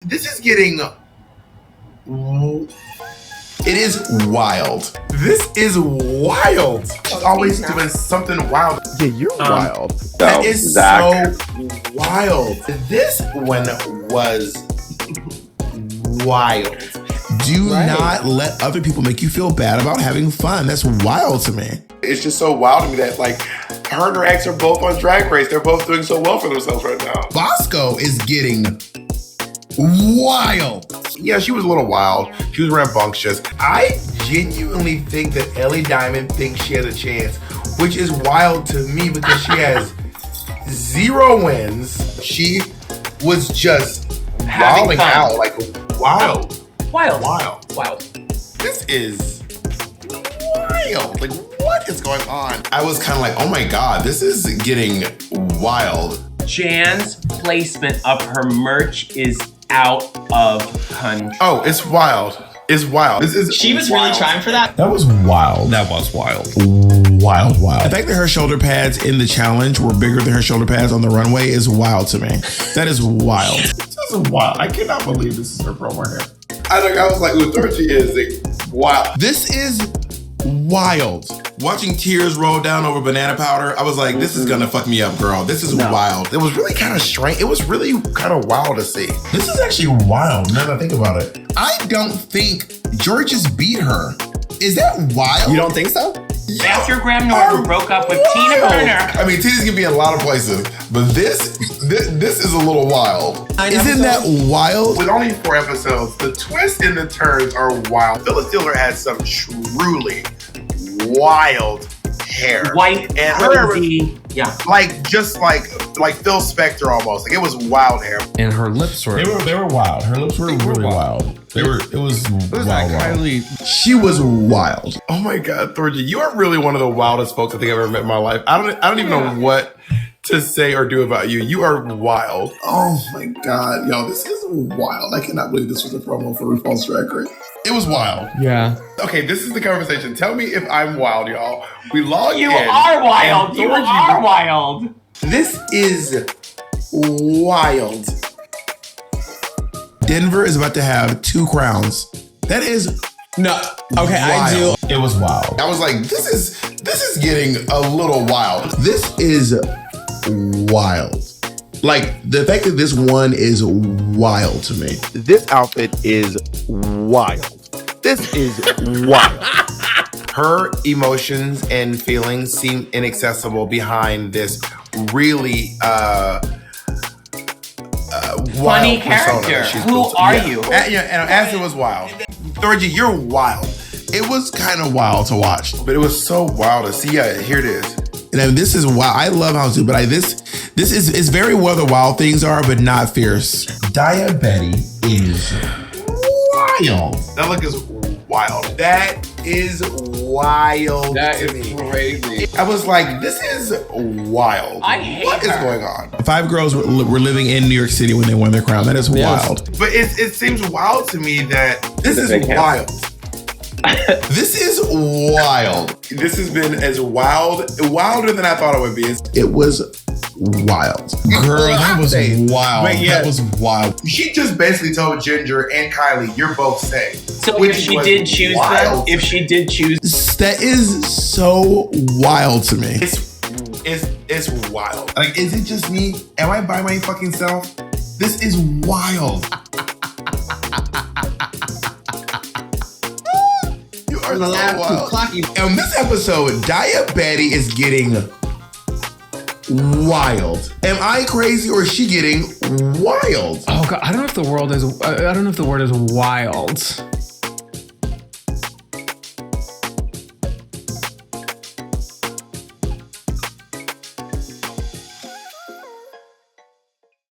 This is getting. It is wild. This is wild. She's always doing something wild. Yeah, you're wild. That is so wild. This one was wild. Do not let other people make you feel bad about having fun. That's wild to me. It's just so wild to me that like her and her ex are both on Drag Race. They're both doing so well for themselves right now. Bosco is getting wild. Yeah, she was a little wild. She was rambunctious. I genuinely think that Ellie Diamond thinks she has a chance, which is wild to me because she has 0 wins. She was just wilding out, like wild. This is wild. Like, what is going on? I was kind of like, oh my God, this is getting wild. Jan's placement of her merch is out of control. Oh, it's wild. It's wild. This is She was wild. really trying for that. That was wild. That was wild. Wild. The fact that her shoulder pads in the challenge were bigger than her shoulder pads on the runway is wild to me. That is wild. This is wild. I cannot believe this is her promo hair. I was like, Uthorchi is like, wow. This is wild. Watching tears roll down over banana powder, I was like, this is gonna fuck me up, girl. This is wild. It was really kind of strange. It was really kind of wild to see. This is actually wild now that I think about it. I don't think Georges beat her. Is that wild? You don't think so? After Graham Norton broke up with Tina Turner. I mean, Tina's gonna be in a lot of places, but this is a little wild. Isn't that wild? With only 4 episodes, the twists and the turns are wild. Phyllis Diller has some truly wild hair. White, and crazy. Yeah. Like just like Phil Spector almost. Like it was wild hair. And her lips were. They were wild. Her lips were really wild. It was wild. Kylie. She was wild. Oh my God, Thorgy, you are really one of the wildest folks I think I've ever met in my life. I don't even know what to say or do about you. You are wild. Oh my God, yo, this is wild. I cannot believe this was a promo for RuPaul's Drag Race. It was wild. Yeah. Okay, this is the conversation. Tell me if I'm wild, y'all. We log in. You are wild. and You Thorgy- are wild. This is wild. Denver is about to have 2 crowns. That is No. Okay, I do. wild. It was wild. I was like, this is getting a little wild. This is wild. Like, the fact that this one is wild to me. This outfit is wild. This is wild. Her emotions and feelings seem inaccessible behind this really Funny wild persona character. that she's Who built. are Yeah. you? And Ashley was wild. Thorgy, you're wild. It was kind of wild to watch. But it was so wild to see. Yeah, here it is. And this is wild. I love how to, but this is very well the wild things are, but not fierce. Daya Betty is wild. That look is wild. That is wild to me. Crazy. I was like, this is wild. I hate What is her. going on? 5 girls were living in New York City when they won their crown. That is wild. But it seems wild to me that this is wild. This is wild. This has been as wilder than I thought it would be. It was wild. Girl, that was wild. But yeah. That was wild. She just basically told Ginger and Kylie, you're both safe. So if she did choose them, That is so wild to me. It's wild. Like, is it just me? Am I by my fucking self? This is wild. You are so wild. On this episode, Daya Betty is getting wild. Am I crazy or is she getting wild? Oh God, I don't know if the word is wild.